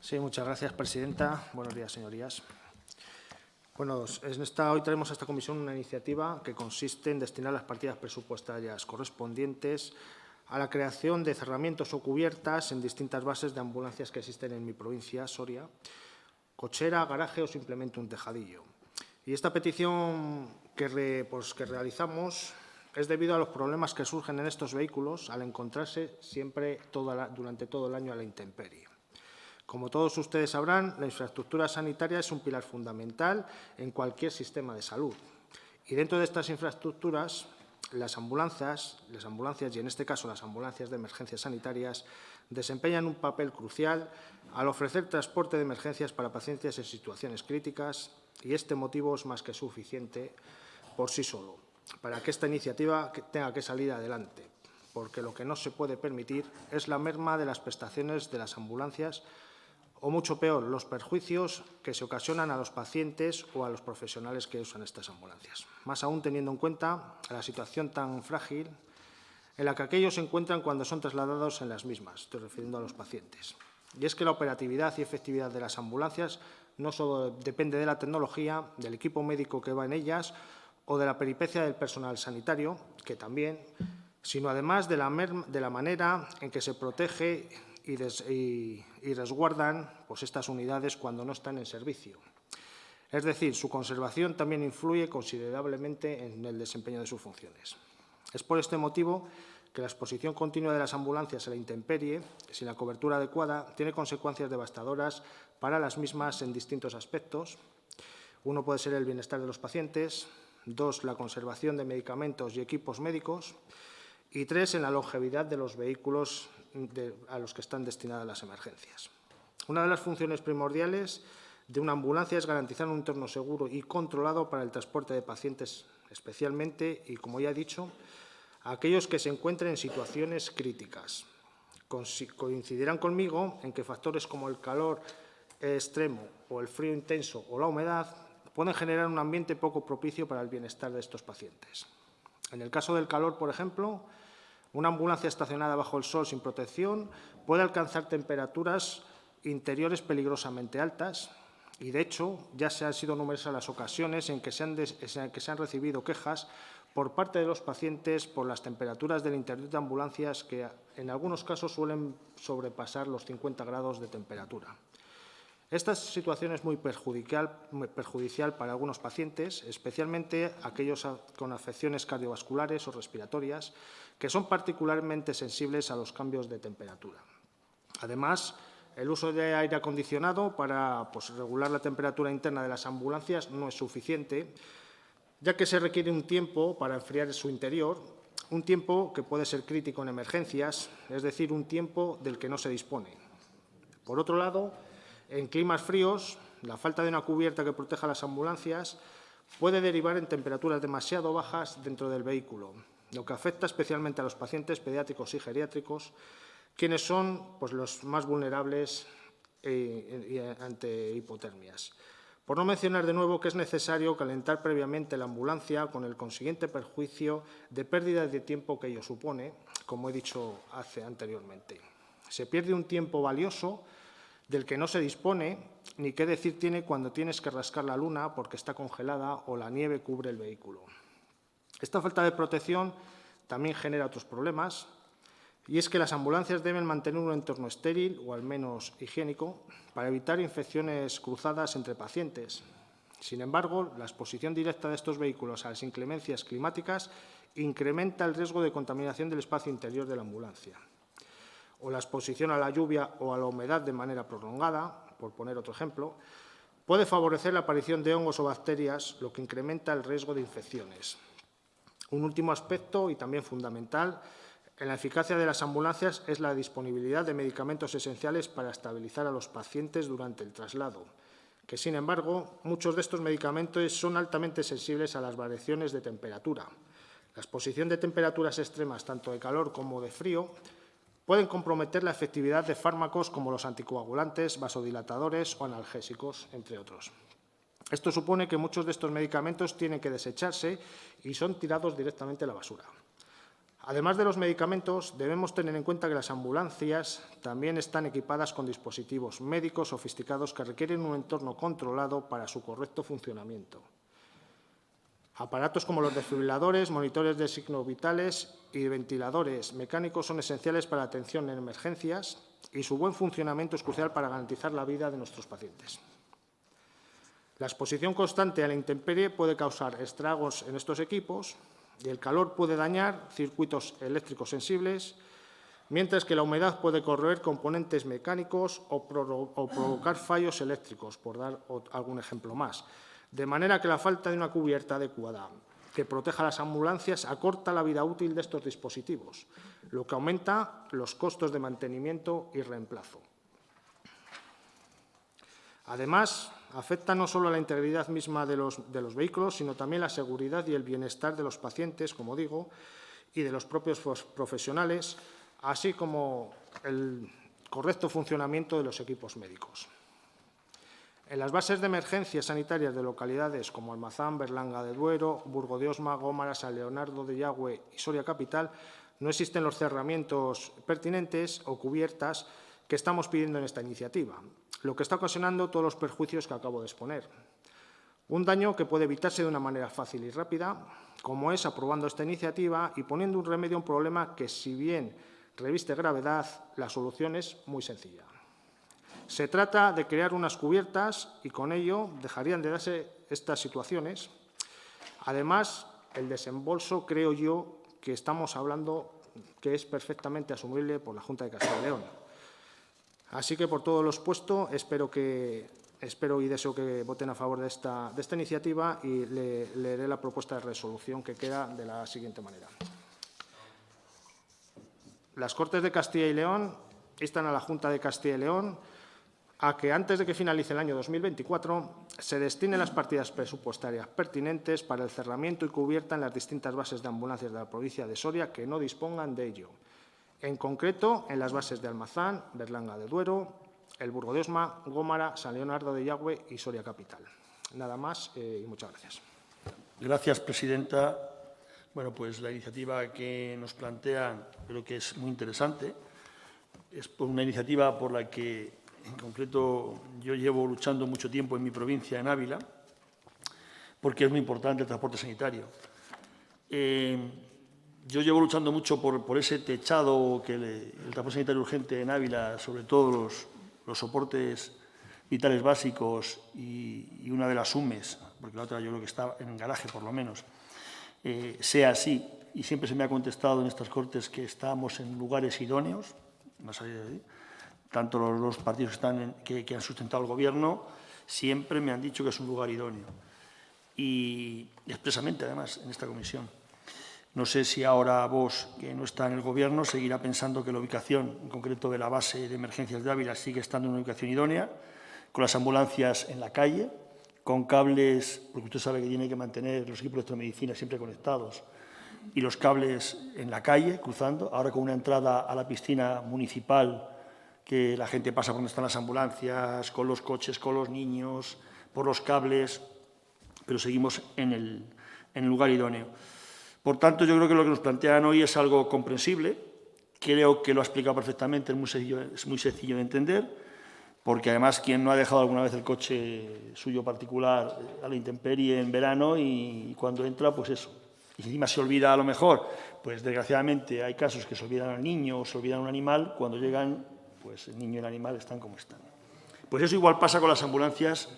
Sí, muchas gracias, presidenta. Buenos días, señorías. Bueno, hoy traemos a esta comisión una iniciativa que consiste en destinar las partidas presupuestarias correspondientes a la creación de cerramientos o cubiertas en distintas bases de ambulancias que existen en mi provincia, Soria, cochera, garaje o simplemente un tejadillo. Y esta petición que realizamos es debido a los problemas que surgen en estos vehículos al encontrarse siempre durante todo el año a la intemperie. Como todos ustedes sabrán, la infraestructura sanitaria es un pilar fundamental en cualquier sistema de salud. Y dentro de estas infraestructuras, las ambulancias y en este caso las ambulancias de emergencias sanitarias, desempeñan un papel crucial al ofrecer transporte de emergencias para pacientes en situaciones críticas, y este motivo es más que suficiente por sí solo para que esta iniciativa tenga que salir adelante, porque lo que no se puede permitir es la merma de las prestaciones de las ambulancias o, mucho peor, los perjuicios que se ocasionan a los pacientes o a los profesionales que usan estas ambulancias. Más aún teniendo en cuenta la situación tan frágil en la que aquellos se encuentran cuando son trasladados en las mismas, estoy refiriendo a los pacientes. Y es que la operatividad y efectividad de las ambulancias no solo depende de la tecnología, del equipo médico que va en ellas o de la peripecia del personal sanitario, que también, sino además de la manera en que se protege y resguardan estas unidades cuando no están en servicio. Es decir, su conservación también influye considerablemente en el desempeño de sus funciones. Es por este motivo que la exposición continua de las ambulancias a la intemperie, sin la cobertura adecuada, tiene consecuencias devastadoras para las mismas en distintos aspectos. Uno puede ser el bienestar de los pacientes, 2, la conservación de medicamentos y equipos médicos, y 3, en la longevidad de los vehículos a los que están destinadas las emergencias. Una de las funciones primordiales de una ambulancia es garantizar un entorno seguro y controlado para el transporte de pacientes, especialmente, y como ya he dicho, a aquellos que se encuentren en situaciones críticas. Coincidirán conmigo en que factores como el calor extremo o el frío intenso o la humedad pueden generar un ambiente poco propicio para el bienestar de estos pacientes. En el caso del calor, por ejemplo, una ambulancia estacionada bajo el sol sin protección puede alcanzar temperaturas interiores peligrosamente altas y, de hecho, ya se han sido numerosas las ocasiones en que se han recibido quejas por parte de los pacientes por las temperaturas del interior de ambulancias que, en algunos casos, suelen sobrepasar los 50 grados de temperatura. Esta situación es muy perjudicial para algunos pacientes, especialmente aquellos con afecciones cardiovasculares o respiratorias, que son particularmente sensibles a los cambios de temperatura. Además, el uso de aire acondicionado para regular la temperatura interna de las ambulancias no es suficiente, ya que se requiere un tiempo para enfriar su interior, un tiempo que puede ser crítico en emergencias, es decir, un tiempo del que no se dispone. Por otro lado, en climas fríos, la falta de una cubierta que proteja las ambulancias puede derivar en temperaturas demasiado bajas dentro del vehículo, lo que afecta especialmente a los pacientes pediátricos y geriátricos, quienes son los más vulnerables ante hipotermias. Por no mencionar de nuevo que es necesario calentar previamente la ambulancia con el consiguiente perjuicio de pérdida de tiempo que ello supone, como he dicho anteriormente. Se pierde un tiempo valioso del que no se dispone, ni qué decir tiene cuando tienes que rascar la luna porque está congelada o la nieve cubre el vehículo. Esta falta de protección también genera otros problemas, y es que las ambulancias deben mantener un entorno estéril o al menos higiénico para evitar infecciones cruzadas entre pacientes. Sin embargo, la exposición directa de estos vehículos a las inclemencias climáticas incrementa el riesgo de contaminación del espacio interior de la ambulancia. O la exposición a la lluvia o a la humedad de manera prolongada, por poner otro ejemplo, puede favorecer la aparición de hongos o bacterias, lo que incrementa el riesgo de infecciones. Un último aspecto, y también fundamental, en la eficacia de las ambulancias es la disponibilidad de medicamentos esenciales para estabilizar a los pacientes durante el traslado, que, sin embargo, muchos de estos medicamentos son altamente sensibles a las variaciones de temperatura. La exposición de temperaturas extremas, tanto de calor como de frío, pueden comprometer la efectividad de fármacos como los anticoagulantes, vasodilatadores o analgésicos, entre otros. Esto supone que muchos de estos medicamentos tienen que desecharse y son tirados directamente a la basura. Además de los medicamentos, debemos tener en cuenta que las ambulancias también están equipadas con dispositivos médicos sofisticados que requieren un entorno controlado para su correcto funcionamiento. Aparatos como los desfibriladores, monitores de signos vitales y ventiladores mecánicos son esenciales para la atención en emergencias y su buen funcionamiento es crucial para garantizar la vida de nuestros pacientes. La exposición constante a la intemperie puede causar estragos en estos equipos y el calor puede dañar circuitos eléctricos sensibles, mientras que la humedad puede corroer componentes mecánicos o provocar fallos eléctricos, por dar algún ejemplo más. De manera que la falta de una cubierta adecuada que proteja a las ambulancias acorta la vida útil de estos dispositivos, lo que aumenta los costos de mantenimiento y reemplazo. Además, afecta no solo a la integridad misma de los vehículos, sino también la seguridad y el bienestar de los pacientes, como digo, y de los propios profesionales, así como el correcto funcionamiento de los equipos médicos. En las bases de emergencias sanitarias de localidades como Almazán, Berlanga de Duero, Burgo de Osma, Gómara, San Leonardo de Yagüe y Soria Capital no existen los cerramientos pertinentes o cubiertas que estamos pidiendo en esta iniciativa, lo que está ocasionando todos los perjuicios que acabo de exponer. Un daño que puede evitarse de una manera fácil y rápida, como es aprobando esta iniciativa y poniendo un remedio a un problema que, si bien reviste gravedad, la solución es muy sencilla. Se trata de crear unas cubiertas y con ello dejarían de darse estas situaciones. Además, el desembolso, creo yo, que estamos hablando que es perfectamente asumible por la Junta de Castilla y León. Así que, por todo lo expuesto, espero y deseo que voten a favor de esta iniciativa y leeré la propuesta de resolución que queda de la siguiente manera. Las Cortes de Castilla y León instan a la Junta de Castilla y León a que, antes de que finalice el año 2024, se destinen las partidas presupuestarias pertinentes para el cerramiento y cubierta en las distintas bases de ambulancias de la provincia de Soria que no dispongan de ello. En concreto, en las bases de Almazán, Berlanga de Duero, el Burgo de Osma, Gómara, San Leonardo de Yagüe y Soria Capital. Nada más y muchas gracias. Gracias, presidenta. Bueno, pues la iniciativa que nos plantean creo que es muy interesante. Es una iniciativa por la que, en concreto, yo llevo luchando mucho tiempo en mi provincia, en Ávila, porque es muy importante el transporte sanitario. Yo llevo luchando mucho por ese techado que el transporte sanitario urgente en Ávila, sobre todo los soportes vitales básicos y una de las UMES, porque la otra yo creo que está en garaje por lo menos, sea así. Y siempre se me ha contestado en estas Cortes que estamos en lugares idóneos, más allá de ahí. Tanto los partidos que han sustentado el Gobierno siempre me han dicho que es un lugar idóneo. Y expresamente, además, en esta comisión. No sé si ahora vos, que no está en el Gobierno, seguirá pensando que la ubicación, en concreto de la base de emergencias de Ávila, sigue estando en una ubicación idónea, con las ambulancias en la calle, con cables, porque usted sabe que tiene que mantener los equipos de electromedicina siempre conectados, y los cables en la calle, cruzando, ahora con una entrada a la piscina municipal, que la gente pasa por donde están las ambulancias, con los coches, con los niños, por los cables, pero seguimos en el lugar idóneo. Por tanto, yo creo que lo que nos plantean hoy es algo comprensible. Creo que lo ha explicado perfectamente, es muy sencillo de entender, porque además, ¿quién no ha dejado alguna vez el coche suyo particular a la intemperie en verano y cuando entra, pues eso? Y encima se olvida a lo mejor, pues desgraciadamente hay casos que se olvidan al niño o se olvidan a un animal, cuando llegan, pues el niño y el animal están como están. Pues eso igual pasa con las ambulancias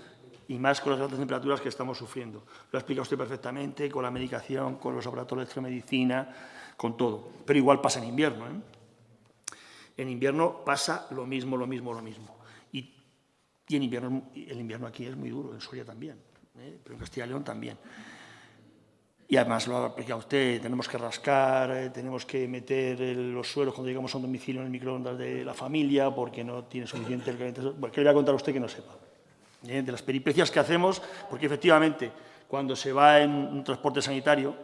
y más con las altas temperaturas que estamos sufriendo. Lo ha explicado usted perfectamente, con la medicación, con los aparatos de electromedicina, con todo. Pero igual pasa en invierno, ¿eh? En invierno pasa lo mismo. Y en invierno, el invierno aquí es muy duro, en Soria también, pero en Castilla y León también. Y además lo ha explicado usted, tenemos que rascar, tenemos que meter los suelos cuando llegamos a un domicilio en el microondas de la familia porque no tiene suficiente el calentador. Bueno, ¿qué le voy a contar a usted que no sepa? De las peripecias que hacemos, porque efectivamente cuando se va en un transporte sanitario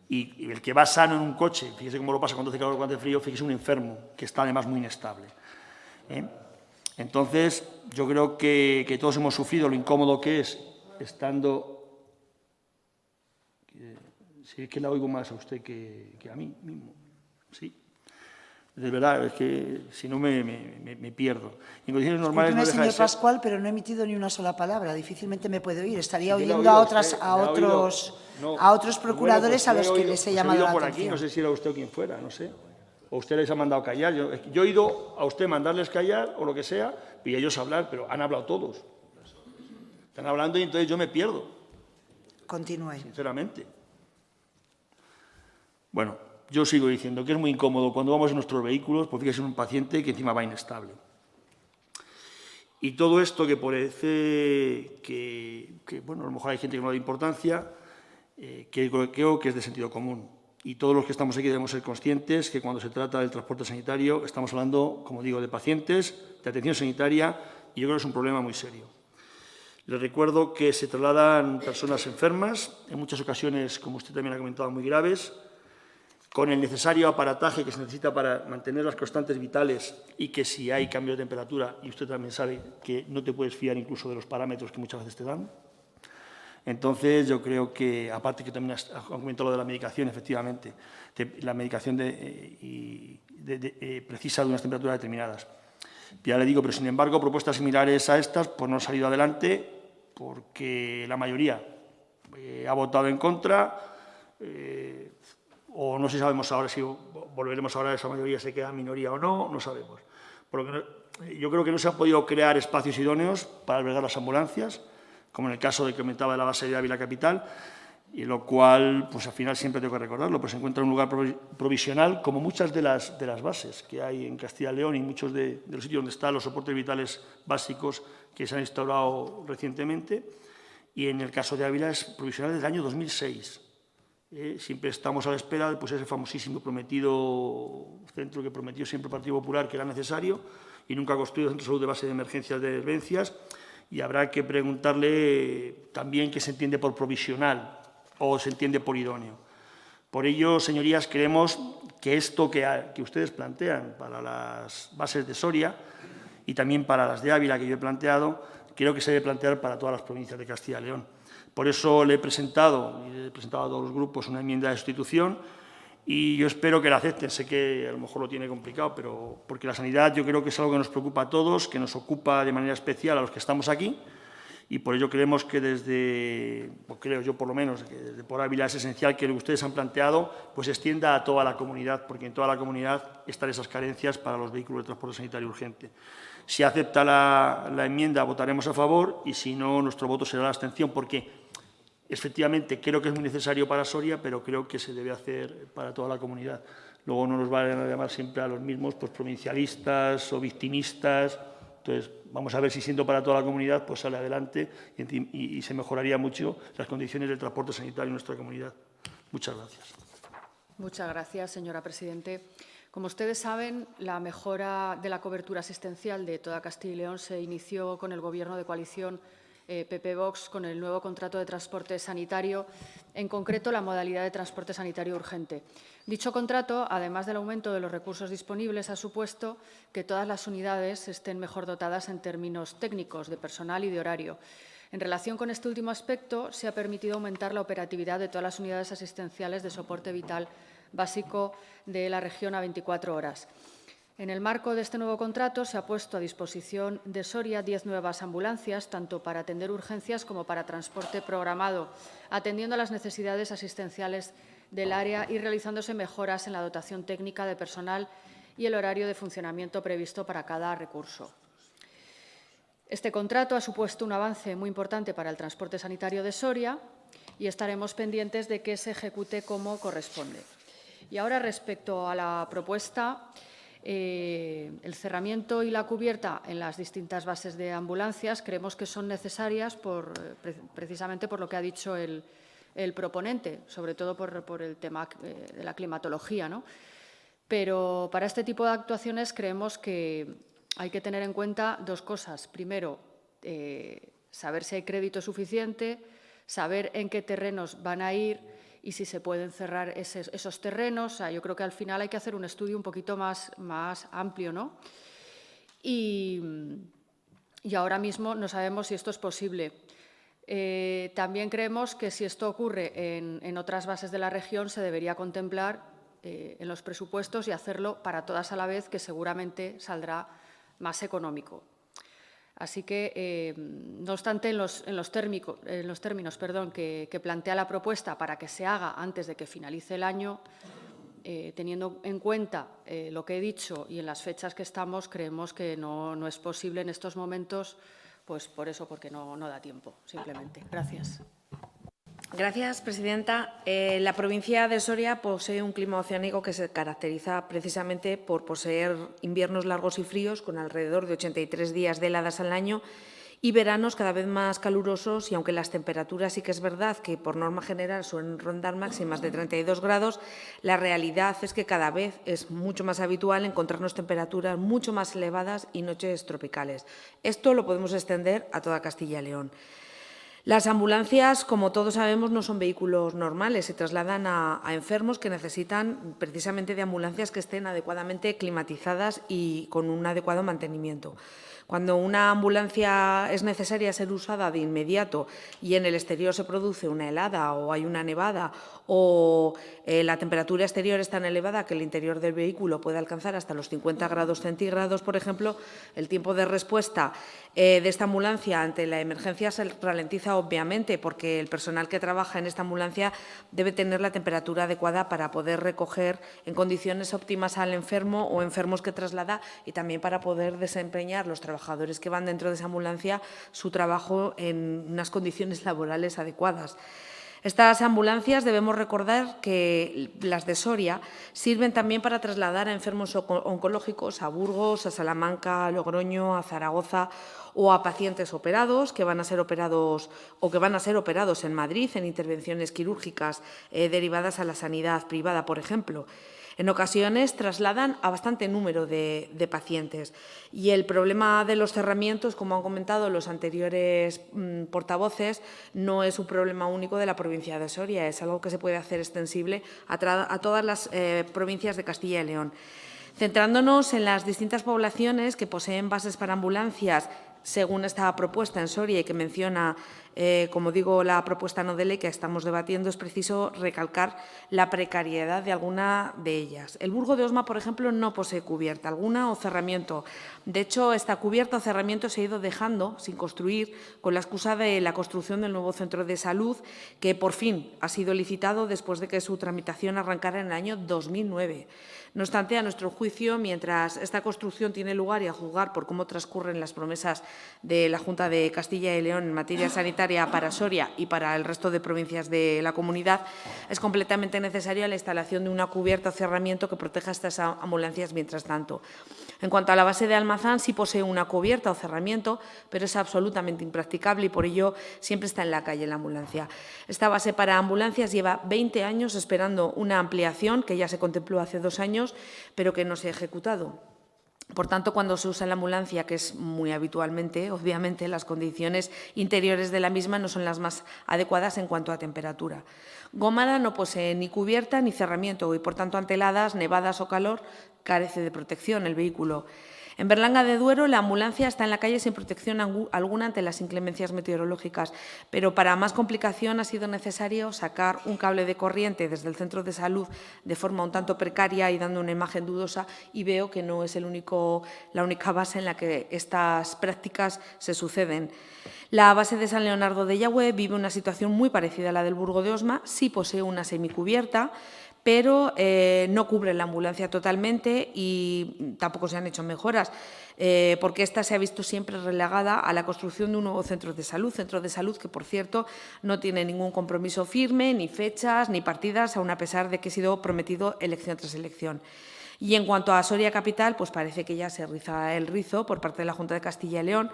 y el que va sano en un coche, fíjese cómo lo pasa cuando hace calor o cuando hace frío, fíjese un enfermo que está además muy inestable. Entonces, yo creo que todos hemos sufrido lo incómodo que es estando Si es que la oigo más a usted que a mí mismo. Sí. De verdad, es que si no me pierdo. En condiciones normales no deja de señor ser... Pascual, pero no he emitido ni una sola palabra. Difícilmente me puede oír. Estaría Sí, oyendo a otros procuradores a los que les he llamado la por aquí, atención. no sé si era usted o quien fuera, no sé. O usted les ha mandado callar. Yo he ido a usted mandarles callar o lo que sea, y ellos hablar, pero han hablado todos. Están hablando y entonces yo me pierdo. Continúe. Sinceramente. Bueno, yo sigo diciendo que es muy incómodo cuando vamos en nuestros vehículos, porque es un paciente que encima va inestable. Y todo esto que parece que bueno, a lo mejor hay gente que no le da importancia, que creo que es de sentido común. Y todos los que estamos aquí debemos ser conscientes que cuando se trata del transporte sanitario estamos hablando, como digo, de pacientes, de atención sanitaria, y yo creo que es un problema muy serio. Les recuerdo que se trasladan personas enfermas, en muchas ocasiones, como usted también ha comentado, muy graves, con el necesario aparataje que se necesita para mantener las constantes vitales y que si hay cambio de temperatura, y usted también sabe que no te puedes fiar incluso de los parámetros que muchas veces te dan. Entonces, yo creo que, aparte que también ha comentado lo de la medicación, efectivamente, la medicación precisa de unas temperaturas determinadas. Ya le digo, pero sin embargo, propuestas similares a estas pues no han salido adelante porque la mayoría ha votado en contra, o no sé si sabemos ahora si volveremos ahora a esa mayoría, se queda minoría o no, no sabemos. Porque yo creo que no se han podido crear espacios idóneos para albergar las ambulancias, como en el caso de que comentaba de la base de Ávila Capital, y lo cual, pues al final siempre tengo que recordarlo, pues se encuentra en un lugar provisional, como muchas de las bases que hay en Castilla y León y muchos de los sitios donde están los soportes vitales básicos que se han instaurado recientemente, y en el caso de Ávila es provisional desde el año 2006. Siempre estamos a la espera de ese famosísimo prometido centro que prometió siempre el Partido Popular que era necesario y nunca ha construido centro de salud de base de emergencias de emergencias, y habrá que preguntarle también qué se entiende por provisional o se entiende por idóneo. Por ello, señorías, creemos que esto que ustedes plantean para las bases de Soria y también para las de Ávila que yo he planteado, creo que se debe plantear para todas las provincias de Castilla y León. Por eso le he presentado a todos los grupos una enmienda de sustitución y yo espero que la acepten. Sé que a lo mejor lo tiene complicado, pero porque la sanidad yo creo que es algo que nos preocupa a todos, que nos ocupa de manera especial a los que estamos aquí, y por ello creemos que creo yo por lo menos, que desde por Ávila es esencial que lo que ustedes han planteado pues se extienda a toda la comunidad, porque en toda la comunidad están esas carencias para los vehículos de transporte sanitario urgente. Si acepta la enmienda, votaremos a favor, y si no, nuestro voto será la abstención, porque efectivamente creo que es muy necesario para Soria, pero creo que se debe hacer para toda la comunidad. Luego no nos van a llamar siempre a los mismos pues, provincialistas o victimistas. Entonces, vamos a ver si siendo para toda la comunidad pues sale adelante y se mejoraría mucho las condiciones del transporte sanitario en nuestra comunidad. Muchas gracias. Muchas gracias, señora presidente. Como ustedes saben, la mejora de la cobertura asistencial de toda Castilla y León se inició con el Gobierno de coalición PP-Vox con el nuevo contrato de transporte sanitario, en concreto la modalidad de transporte sanitario urgente. Dicho contrato, además del aumento de los recursos disponibles, ha supuesto que todas las unidades estén mejor dotadas en términos técnicos, de personal y de horario. En relación con este último aspecto, se ha permitido aumentar la operatividad de todas las unidades asistenciales de soporte vital básico de la región a 24 horas. En el marco de este nuevo contrato se ha puesto a disposición de Soria 10 nuevas ambulancias, tanto para atender urgencias como para transporte programado, atendiendo a las necesidades asistenciales del área y realizándose mejoras en la dotación técnica de personal y el horario de funcionamiento previsto para cada recurso. Este contrato ha supuesto un avance muy importante para el transporte sanitario de Soria y estaremos pendientes de que se ejecute como corresponde. Y ahora, respecto a la propuesta, el cerramiento y la cubierta en las distintas bases de ambulancias creemos que son necesarias precisamente por lo que ha dicho el proponente, sobre todo por el tema de la climatología, ¿no? Pero para este tipo de actuaciones creemos que hay que tener en cuenta dos cosas. Primero, saber si hay crédito suficiente, saber en qué terrenos van a ir y si se pueden cerrar esos terrenos. O sea, yo creo que al final hay que hacer un estudio un poquito más amplio, ¿no? Y ahora mismo no sabemos si esto es posible. También creemos que si esto ocurre en otras bases de la región se debería contemplar en los presupuestos y hacerlo para todas a la vez, que seguramente saldrá más económico. Así que, no obstante, en los términos que plantea la propuesta para que se haga antes de que finalice el año, teniendo en cuenta lo que he dicho y en las fechas que estamos, creemos que no es posible en estos momentos, pues por eso, porque no da tiempo, simplemente. Gracias. Gracias, presidenta. La provincia de Soria posee un clima oceánico que se caracteriza precisamente por poseer inviernos largos y fríos, con alrededor de 83 días de heladas al año, y veranos cada vez más calurosos, y aunque las temperaturas sí que es verdad que por norma general suelen rondar máximas de 32 grados, la realidad es que cada vez es mucho más habitual encontrarnos temperaturas mucho más elevadas y noches tropicales. Esto lo podemos extender a toda Castilla y León. Las ambulancias, como todos sabemos, no son vehículos normales. Se trasladan a enfermos que necesitan precisamente de ambulancias que estén adecuadamente climatizadas y con un adecuado mantenimiento. Cuando una ambulancia es necesaria ser usada de inmediato y en el exterior se produce una helada o hay una nevada o la temperatura exterior es tan elevada que el interior del vehículo puede alcanzar hasta los 50 grados centígrados, por ejemplo, el tiempo de respuesta de esta ambulancia ante la emergencia se ralentiza obviamente, porque el personal que trabaja en esta ambulancia debe tener la temperatura adecuada para poder recoger en condiciones óptimas al enfermo o enfermos que traslada, y también para poder desempeñar los trabajadores que van dentro de esa ambulancia su trabajo en unas condiciones laborales adecuadas. Estas ambulancias, debemos recordar que las de Soria sirven también para trasladar a enfermos oncológicos a Burgos, a Salamanca, a Logroño, a Zaragoza, o a pacientes operados que van a ser operados en Madrid en intervenciones quirúrgicas derivadas a la sanidad privada, por ejemplo. En ocasiones trasladan a bastante número de pacientes, y el problema de los cerramientos, como han comentado los anteriores portavoces, no es un problema único de la provincia de Soria, es algo que se puede hacer extensible a todas las provincias de Castilla y León. Centrándonos en las distintas poblaciones que poseen bases para ambulancias, según esta propuesta en Soria y que menciona, como digo, la propuesta no de ley que estamos debatiendo, es preciso recalcar la precariedad de alguna de ellas. El Burgo de Osma, por ejemplo, no posee cubierta alguna o cerramiento. De hecho, esta cubierta o cerramiento se ha ido dejando sin construir con la excusa de la construcción del nuevo centro de salud, que por fin ha sido licitado después de que su tramitación arrancara en el año 2009. No obstante, a nuestro juicio, mientras esta construcción tiene lugar y a juzgar por cómo transcurren las promesas de la Junta de Castilla y León en materia sanitaria para Soria y para el resto de provincias de la comunidad, es completamente necesaria la instalación de una cubierta o cerramiento que proteja a estas ambulancias mientras tanto. En cuanto a la base de Almazán, sí posee una cubierta o cerramiento, pero es absolutamente impracticable y por ello siempre está en la calle la ambulancia. Esta base para ambulancias lleva 20 años esperando una ampliación que ya se contempló hace 2 años, pero que no se ha ejecutado. Por tanto, cuando se usa la ambulancia, que es muy habitualmente, obviamente, las condiciones interiores de la misma no son las más adecuadas en cuanto a temperatura. Gómara no posee ni cubierta ni cerramiento y, por tanto, ante heladas, nevadas o calor, carece de protección el vehículo. En Berlanga de Duero, la ambulancia está en la calle sin protección alguna ante las inclemencias meteorológicas, pero para más complicación ha sido necesario sacar un cable de corriente desde el centro de salud de forma un tanto precaria y dando una imagen dudosa, y veo que no es la única base en la que estas prácticas se suceden. La base de San Leonardo de Yagüe vive una situación muy parecida a la del Burgo de Osma, sí posee una semicubierta, pero no cubre la ambulancia totalmente y tampoco se han hecho mejoras, porque esta se ha visto siempre relegada a la construcción de un nuevo centro de salud que, por cierto, no tiene ningún compromiso firme, ni fechas, ni partidas, aun a pesar de que ha sido prometido elección tras elección. Y en cuanto a Soria Capital, pues parece que ya se riza el rizo por parte de la Junta de Castilla y León,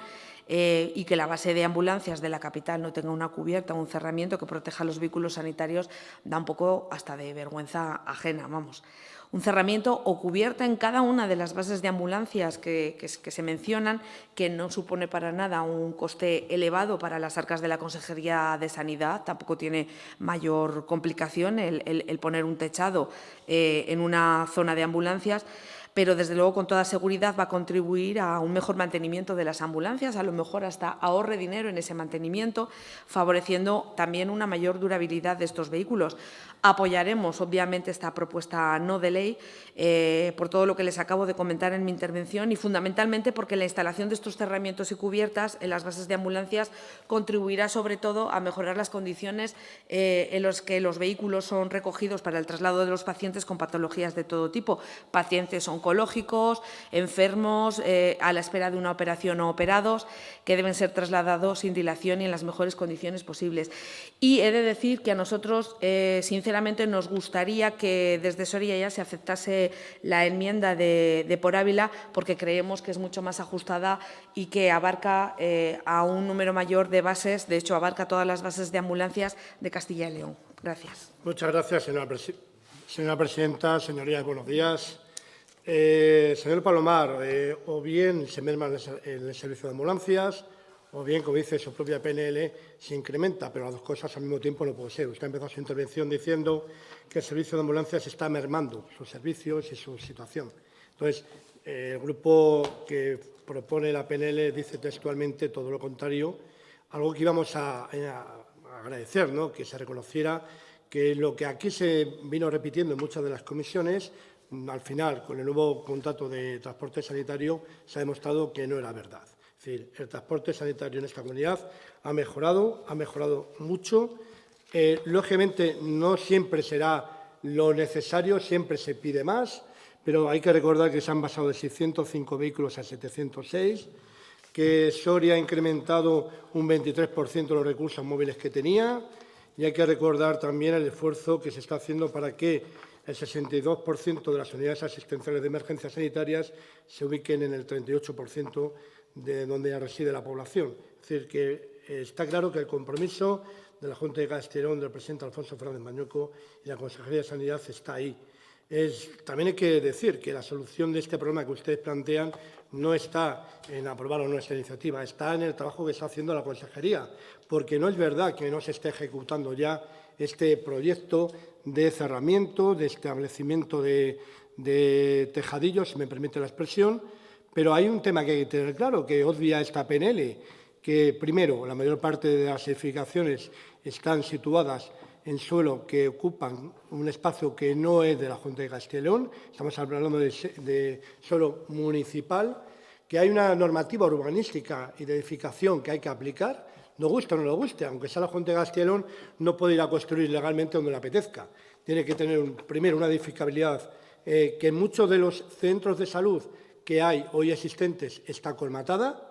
y que la base de ambulancias de la capital no tenga una cubierta o un cerramiento que proteja a los vehículos sanitarios da un poco hasta de vergüenza ajena, vamos. Un cerramiento o cubierta en cada una de las bases de ambulancias que se mencionan, que no supone para nada un coste elevado para las arcas de la Consejería de Sanidad, tampoco tiene mayor complicación el poner un techado en una zona de ambulancias, pero desde luego con toda seguridad va a contribuir a un mejor mantenimiento de las ambulancias, a lo mejor hasta ahorre dinero en ese mantenimiento, favoreciendo también una mayor durabilidad de estos vehículos. Apoyaremos, obviamente, esta propuesta no de ley por todo lo que les acabo de comentar en mi intervención y fundamentalmente porque la instalación de estos cerramientos y cubiertas en las bases de ambulancias contribuirá sobre todo a mejorar las condiciones en las que los vehículos son recogidos para el traslado de los pacientes con patologías de todo tipo, pacientes oncológicos, enfermos, a la espera de una operación o operados, que deben ser trasladados sin dilación y en las mejores condiciones posibles. Y he de decir que a nosotros, sinceramente, nos gustaría que desde Soria ya se aceptase la enmienda de Por Ávila, porque creemos que es mucho más ajustada y que abarca a un número mayor de bases, de hecho, abarca todas las bases de ambulancias de Castilla y León. Gracias. Muchas gracias, señora presidenta. Señorías, buenos días. Señor Palomar, o bien se merma el servicio de ambulancias, o bien, como dice su propia PNL, se incrementa, pero las dos cosas al mismo tiempo no puede ser. Usted ha empezado su intervención diciendo que el servicio de ambulancias está mermando sus servicios y su situación. Entonces, el grupo que propone la PNL dice textualmente todo lo contrario, algo que íbamos a agradecer, ¿no? Que se reconociera que lo que aquí se vino repitiendo en muchas de las comisiones, al final, con el nuevo contrato de transporte sanitario, se ha demostrado que no era verdad. Es decir, el transporte sanitario en esta comunidad ha mejorado mucho. Lógicamente, no siempre será lo necesario, siempre se pide más, pero hay que recordar que se han pasado de 605 vehículos a 706, que Soria ha incrementado un 23% los recursos móviles que tenía, y hay que recordar también el esfuerzo que se está haciendo para que el 62% de las unidades asistenciales de emergencias sanitarias se ubiquen en el 38% de donde reside la población. Es decir, que está claro que el compromiso de la Junta de Castilla y León, del presidente Alfonso Fernández Mañueco y la Consejería de Sanidad está ahí. También hay que decir que la solución de este problema que ustedes plantean no está en aprobar o no esta iniciativa, está en el trabajo que está haciendo la Consejería, porque no es verdad que no se esté ejecutando ya este proyecto de cerramiento, de establecimiento de tejadillos, si me permite la expresión, pero hay un tema que hay que tener claro, que obvia esta PNL, que primero, la mayor parte de las edificaciones están situadas en suelo que ocupan un espacio que no es de la Junta de Castilla y León, estamos hablando de suelo municipal, que hay una normativa urbanística y de edificación que hay que aplicar, nos guste o no nos guste, aunque sea la Junta de Castilla y León, no puede ir a construir legalmente donde le apetezca. Tiene que tener primero una edificabilidad que en muchos de los centros de salud que hay hoy existentes está colmatada,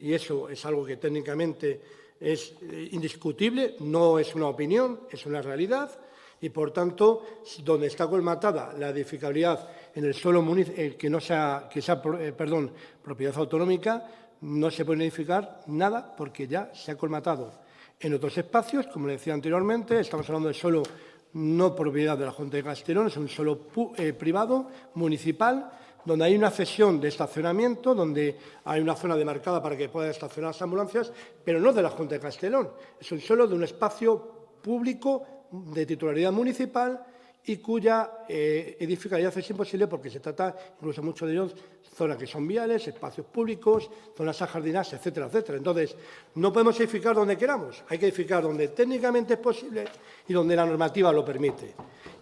y eso es algo que técnicamente es indiscutible, no es una opinión, es una realidad, y por tanto, donde está colmatada la edificabilidad en el suelo que sea propiedad autonómica, no se puede edificar nada porque ya se ha colmatado. En otros espacios, como le decía anteriormente, estamos hablando de suelo no propiedad de la Junta de Castilla y León, es un suelo privado, municipal, donde hay una cesión de estacionamiento, donde hay una zona demarcada para que puedan estacionar las ambulancias, pero no de la Junta de Castilla y León. Es un suelo de un espacio público de titularidad municipal y cuya edificabilidad es imposible porque se trata, incluso muchos de ellos, zonas que son viales, espacios públicos, zonas ajardinadas, etcétera, etcétera. Entonces, no podemos edificar donde queramos, hay que edificar donde técnicamente es posible y donde la normativa lo permite.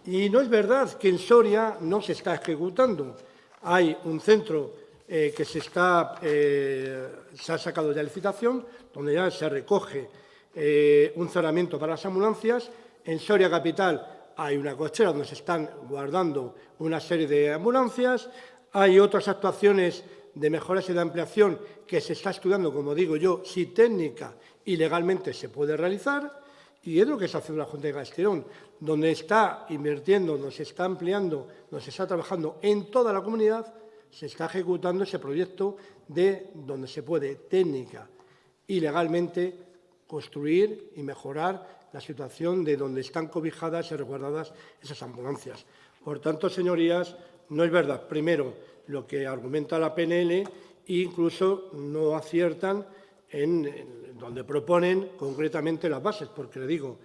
Y no es verdad que en Soria no se está ejecutando. Hay un centro que se ha sacado ya licitación, donde ya se recoge un cerramiento para las ambulancias. En Soria Capital hay una cochera donde se están guardando una serie de ambulancias. Hay otras actuaciones de mejoras y de ampliación que se está estudiando, como digo yo, si técnica y legalmente se puede realizar. Y es lo que está haciendo la Junta de Castilla y León, donde está invirtiendo, donde se está ampliando, donde se está trabajando en toda la comunidad, se está ejecutando ese proyecto de donde se puede técnica y legalmente construir y mejorar la situación de donde están cobijadas y resguardadas esas ambulancias. Por tanto, señorías, no es verdad, primero, lo que argumenta la PNL e incluso no aciertan en donde proponen concretamente las bases, porque le digo,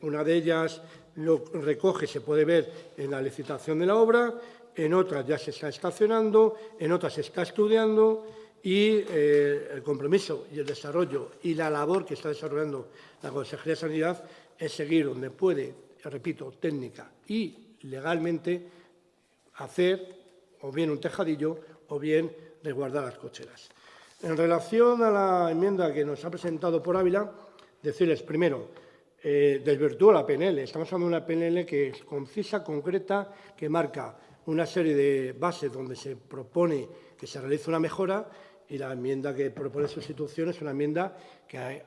una de ellas lo recoge, se puede ver en la licitación de la obra, en otras ya se está estacionando, en otras se está estudiando y el compromiso y el desarrollo y la labor que está desarrollando la Consejería de Sanidad es seguir donde puede, repito, técnica y legalmente hacer o bien un tejadillo o bien resguardar las cocheras. En relación a la enmienda que nos ha presentado por Ávila, decirles primero, desvirtúa la PNL. Estamos hablando de una PNL que es concisa, concreta, que marca una serie de bases donde se propone que se realice una mejora y la enmienda que propone sustitución es una enmienda que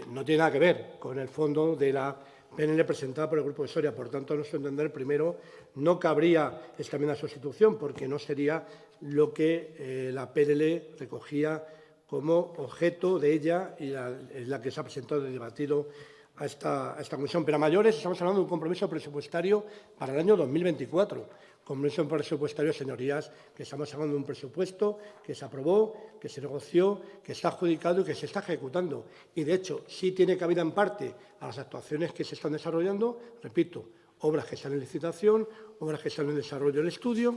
no tiene nada que ver con el fondo de la PNL presentada por el Grupo de Soria. Por tanto, a nuestro entender, primero, no cabría esta enmienda de sustitución porque no sería lo que la PNL recogía como objeto de ella y la que se ha presentado y debatido a esta comisión. Pero a mayores estamos hablando de un compromiso presupuestario para el año 2024. Compromiso presupuestario, señorías, que estamos hablando de un presupuesto que se aprobó, que se negoció, que está adjudicado y que se está ejecutando. Y, de hecho, sí tiene cabida en parte a las actuaciones que se están desarrollando, repito, obras que están en licitación, obras que están en desarrollo en estudio,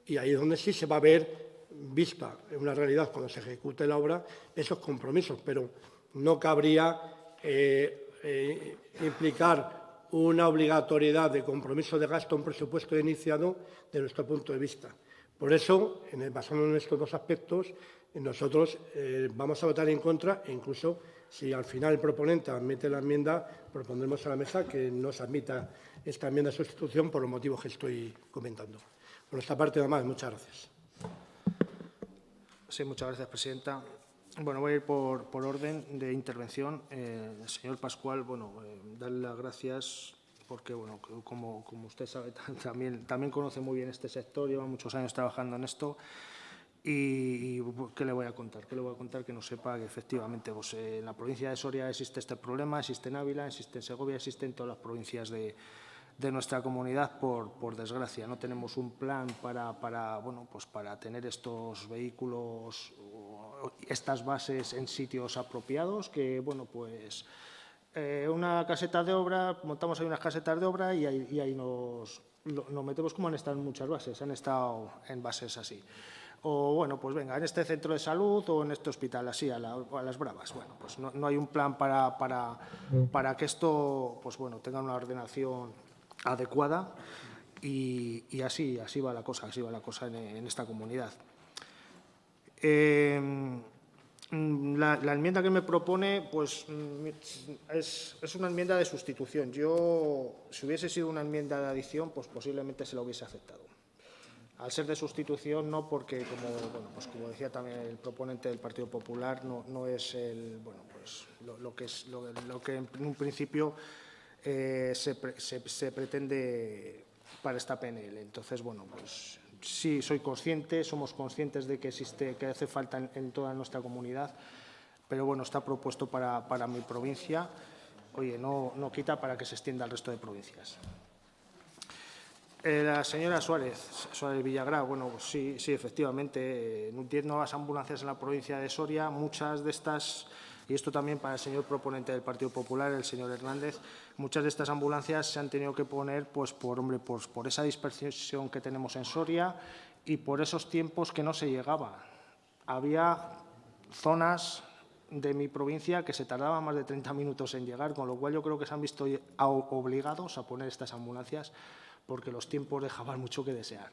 y ahí es donde sí se va a ver vista en una realidad cuando se ejecute la obra esos compromisos, pero no cabría implicar una obligatoriedad de compromiso de gasto en un presupuesto iniciado de nuestro punto de vista. Por eso, basándonos en estos dos aspectos, nosotros vamos a votar en contra e incluso si al final el proponente admite la enmienda, propondremos a la mesa que no se admita esta enmienda de sustitución por los motivos que estoy comentando. Por nuestra parte, nada más. Muchas gracias. Sí, muchas gracias, presidenta. Bueno, voy a ir por orden de intervención. Señor Pascual, bueno, darle las gracias porque, bueno, como usted sabe, también conoce muy bien este sector, lleva muchos años trabajando en esto. ¿Y qué le voy a contar? ¿Qué le voy a contar que no sepa que efectivamente pues, en la provincia de Soria existe este problema, existe en Ávila, existe en Segovia, existe en todas las provincias de nuestra comunidad, por desgracia. No tenemos un plan para tener estos vehículos, estas bases en sitios apropiados, que, bueno, pues una caseta de obra, montamos ahí unas casetas de obra y ahí nos metemos como han estado en muchas bases, han estado en bases así. O, bueno, pues venga, en este centro de salud o en este hospital, así, a las bravas. Bueno, pues no hay un plan para que esto, pues bueno, tenga una ordenación adecuada y así va la cosa, en esta comunidad. La enmienda que me propone pues, es una enmienda de sustitución. Yo, si hubiese sido una enmienda de adición, pues posiblemente se la hubiese aceptado. Al ser de sustitución, no, porque, como decía también el proponente del Partido Popular, no es lo que en un principio se pretende para esta PNL. Entonces, bueno, pues sí, somos conscientes de que hace falta en toda nuestra comunidad, pero bueno, está propuesto para mi provincia. Oye, no quita para que se extienda al resto de provincias. La señora Suárez Villagrá, bueno, pues sí, efectivamente, 10 nuevas ambulancias en la provincia de Soria, muchas de estas, y esto también para el señor proponente del Partido Popular, el señor Hernández, muchas de estas ambulancias se han tenido que poner pues por esa dispersión que tenemos en Soria y por esos tiempos que no se llegaba. Había zonas de mi provincia que se tardaban más de 30 minutos en llegar, con lo cual yo creo que se han visto obligados a poner estas ambulancias porque los tiempos dejaban mucho que desear,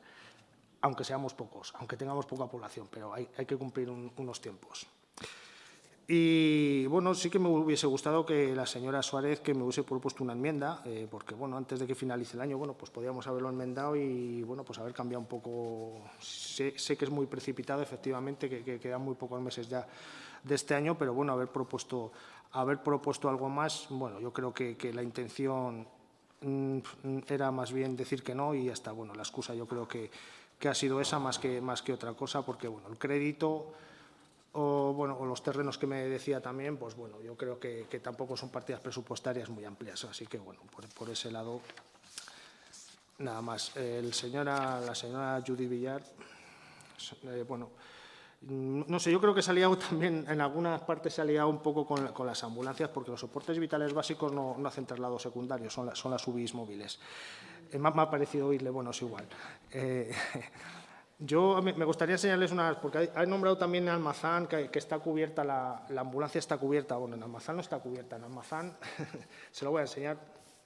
aunque seamos pocos, aunque tengamos poca población, pero hay que cumplir unos tiempos. Y, bueno, sí que me hubiese gustado que la señora Suárez que me hubiese propuesto una enmienda, porque, bueno, antes de que finalice el año, bueno, pues podíamos haberlo enmendado y, bueno, pues haber cambiado un poco. Sé que es muy precipitado, efectivamente, que quedan muy pocos meses ya de este año, pero, bueno, haber propuesto algo más, bueno, yo creo que la intención era más bien decir que no y hasta, bueno, la excusa yo creo que ha sido esa más que otra cosa, porque, bueno, el crédito o los terrenos que me decía también, pues, bueno, yo creo que tampoco son partidas presupuestarias muy amplias, así que, bueno, por ese lado, nada más. La señora Judith Villar, bueno, no sé, yo creo que se ha liado también, en algunas partes se ha liado un poco con las ambulancias, porque los soportes vitales básicos no hacen traslados secundarios, son las UBIs móviles. me ha parecido oírle, bueno, es igual. Yo me gustaría enseñarles unas, porque hay nombrado también en Almazán que está cubierta, la ambulancia está cubierta. Bueno, en Almazán no está cubierta, en Almazán se lo voy a enseñar.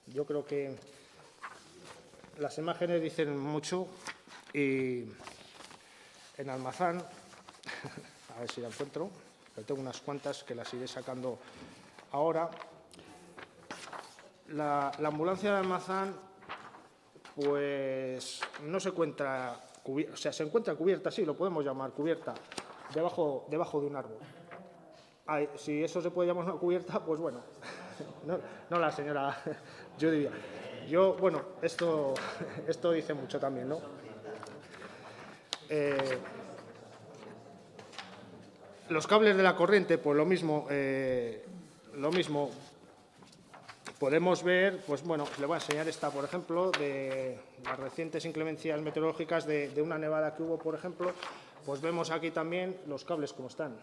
Yo creo que las imágenes dicen mucho y en Almazán, a ver si la encuentro, pero tengo unas cuantas que las iré sacando ahora. La ambulancia de Almazán, pues no se encuentra cubierta, o sea, se encuentra cubierta, sí, lo podemos llamar cubierta, debajo de un árbol. Ay, si eso se puede llamar una cubierta, pues bueno, no la señora, yo diría. Bueno, esto dice mucho también, ¿no? Los cables de la corriente, pues lo mismo. Podemos ver, pues bueno, le voy a enseñar esta, por ejemplo, de las recientes inclemencias meteorológicas de una nevada que hubo, por ejemplo, pues vemos aquí también los cables como están.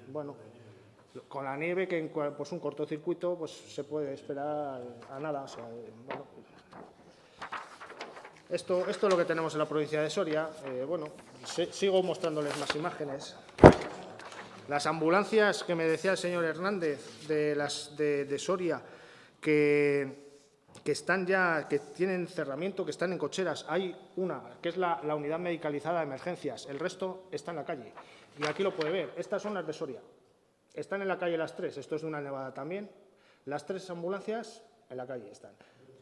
Bueno, con la nieve, que en pues un cortocircuito pues se puede esperar a nada. O sea, bueno, esto es lo que tenemos en la provincia de Soria. Bueno, sigo mostrándoles más imágenes. Las ambulancias que me decía el señor Hernández de Soria, que están ya, que tienen cerramiento, que están en cocheras. Hay una, que es la unidad medicalizada de emergencias. El resto está en la calle. Y aquí lo puede ver. Estas son las de Soria. Están en la calle las tres. Esto es de una nevada también. Las tres ambulancias en la calle están.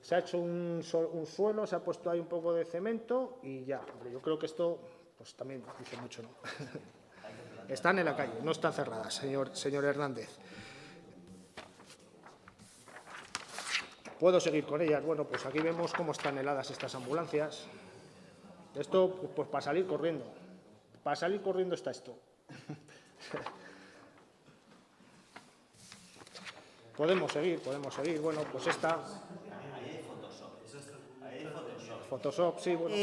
Se ha hecho un suelo, se ha puesto ahí un poco de cemento y ya. Hombre, yo creo que esto pues también dice mucho, ¿no? Están en la calle, no están cerradas, señor Hernández. ¿Puedo seguir con ellas? Bueno, pues aquí vemos cómo están heladas estas ambulancias. Esto, pues para salir corriendo. Para salir corriendo está esto. Podemos seguir. Bueno, pues esta. Photoshop, sí, bueno.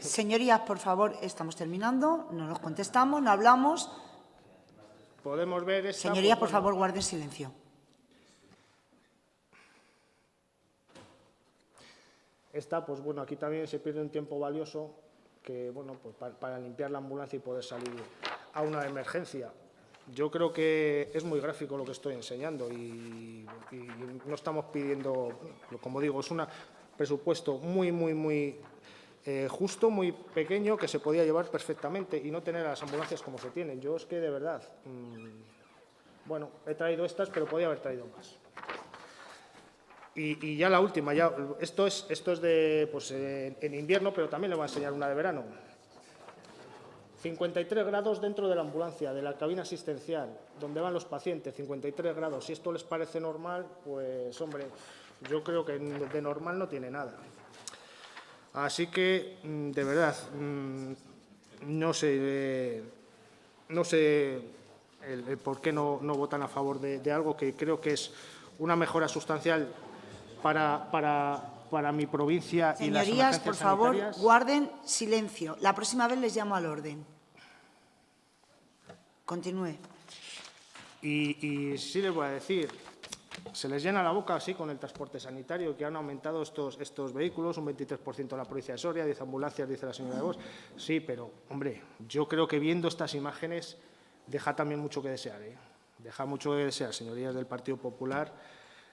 Señorías, por favor, estamos terminando, no nos contestamos, no hablamos. Podemos ver esta. Señorías, pues, por favor, guarden silencio. Esta, pues bueno, aquí también se pierde un tiempo valioso que, bueno, pues para limpiar la ambulancia y poder salir a una emergencia. Yo creo que es muy gráfico lo que estoy enseñando y no estamos pidiendo, como digo, es un presupuesto muy justo, muy pequeño, que se podía llevar perfectamente y no tener a las ambulancias como se tienen. Yo es que, de verdad, bueno, he traído estas, pero podía haber traído más. Y ya la última, esto es de, pues, en invierno, pero también le voy a enseñar una de verano. 53 grados dentro de la ambulancia, de la cabina asistencial, donde van los pacientes, 53 grados. Si esto les parece normal, pues, hombre, yo creo que de normal no tiene nada. Así que, de verdad, no sé el por qué no votan a favor de algo que creo que es una mejora sustancial para mi provincia y las Señorías, emergencias por favor, sanitarias. guarden silencio. La próxima vez les llamo al orden. Continúe. Y sí les voy a decir, se les llena la boca así con el transporte sanitario, que han aumentado estos vehículos, un 23% en la provincia de Soria, 10 ambulancias, dice la señora de Vos. Sí, pero, hombre, yo creo que viendo estas imágenes deja también mucho que desear, ¿eh? Deja mucho que desear, señorías del Partido Popular,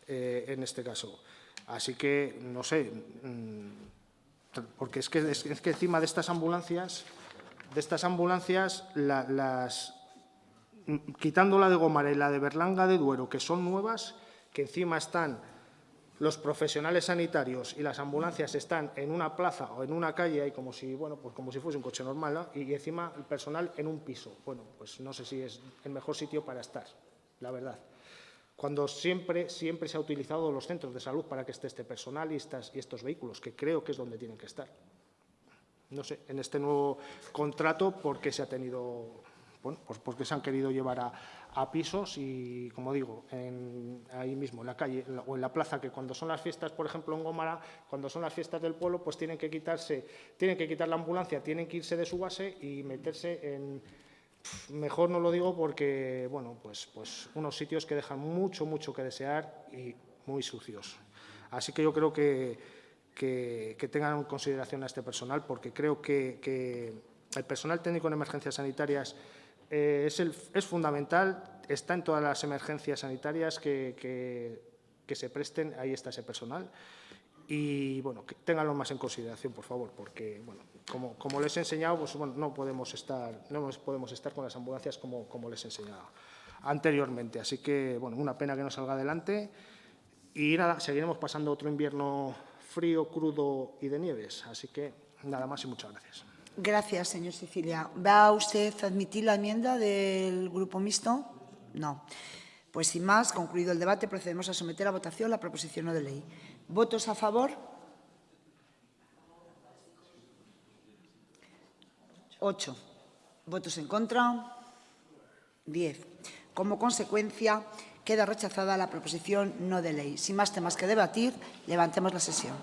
en este caso. Así que, no sé, porque es que encima de estas ambulancias, quitando la de Gómara y la de Berlanga de Duero, que son nuevas, que encima están los profesionales sanitarios y las ambulancias están en una plaza o en una calle, como si fuese un coche normal, ¿no? Y encima el personal en un piso. Bueno, pues no sé si es el mejor sitio para estar, la verdad. Cuando siempre se ha utilizado los centros de salud para que esté este personal y estos vehículos, que creo que es donde tienen que estar. No sé, en este nuevo contrato, ¿por qué se ha tenido, bueno, pues porque se han querido llevar a pisos y, como digo, ahí mismo, en la calle o en la plaza, que cuando son las fiestas, por ejemplo, en Gómara, cuando son las fiestas del pueblo, pues tienen que quitar la ambulancia, tienen que irse de su base y meterse en... Mejor no lo digo porque, bueno, pues unos sitios que dejan mucho que desear y muy sucios. Así que yo creo que que tengan en consideración a este personal, porque creo que el personal técnico en emergencias sanitarias es fundamental, está en todas las emergencias sanitarias que se presten, ahí está ese personal. Y, bueno, que ténganlo más en consideración, por favor, porque, bueno, como les he enseñado, pues, bueno, no podemos estar con las ambulancias como les he enseñado anteriormente. Así que, bueno, una pena que no salga adelante. Y nada, seguiremos pasando otro invierno frío, crudo y de nieves. Así que, nada más y muchas gracias. Gracias, señor Sicilia. ¿Va usted a admitir la enmienda del Grupo Mixto? No. Pues, sin más, concluido el debate, procedemos a someter a votación la proposición no de ley. ¿Votos a favor? 8. ¿Votos en contra? 10. Como consecuencia, queda rechazada la proposición no de ley. Sin más temas que debatir, levantemos la sesión.